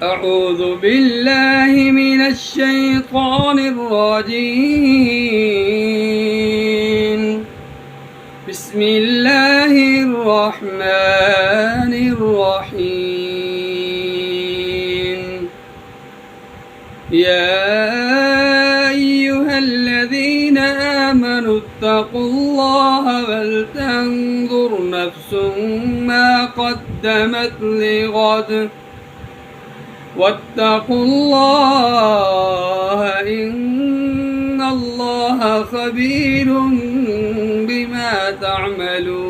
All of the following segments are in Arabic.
أعوذ بالله من الشيطان الرجيم. بسم الله الرحمن الرحيم. يا أيها الذين آمنوا اتقوا الله ولتنظر نفس ما قدمت لغد واتقوا الله إن الله خبير بما تعملون.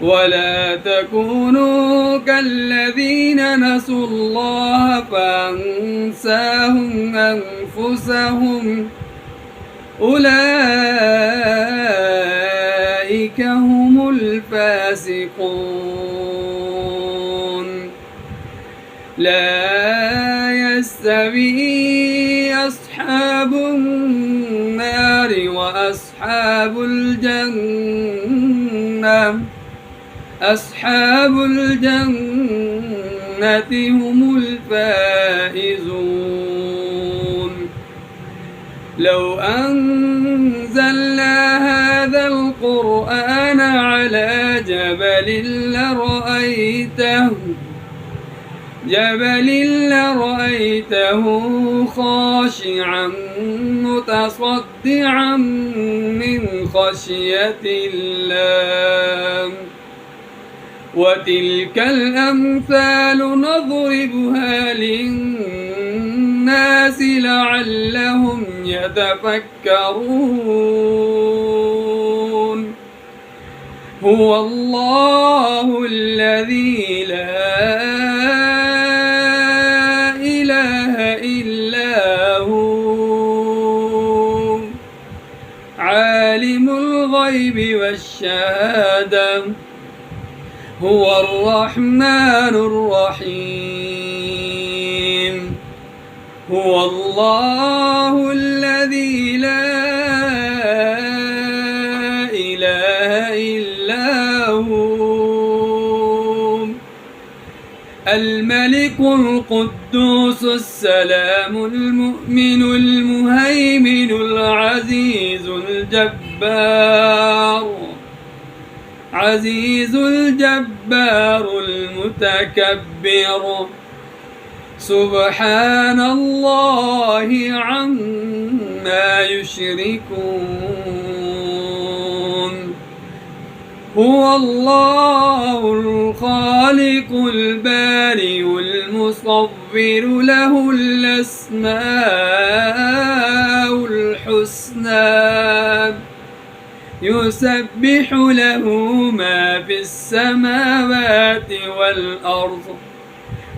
ولا تكونوا كالذين نسوا الله فأنساهم أنفسهم أولئك هم الفاسقون. لا يستوي أصحاب النار وأصحاب الجنة أصحاب الجنة هم الفائزون. لو أنزلنا هذا القرآن على جبل لرأيته خاشعا متصدعا من خشية الله. وتلك الأمثال نضربها للناس لعلهم يتفكرون. هو الله الذي لا إله إلا هو عالم الغيب والشهادة هو الرحمن الرحيم. هو الله الذي لا إله إلا هو الملك القدوس السلام المؤمن المهيمن العزيز الجبار المتكبر. سبحان الله عما يشركون. هو الله الخالق البارئ المصور له الأسماء الحسنى يسبح له ما في السماوات والأرض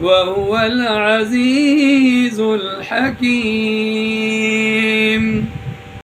وهو العزيز الحكيم.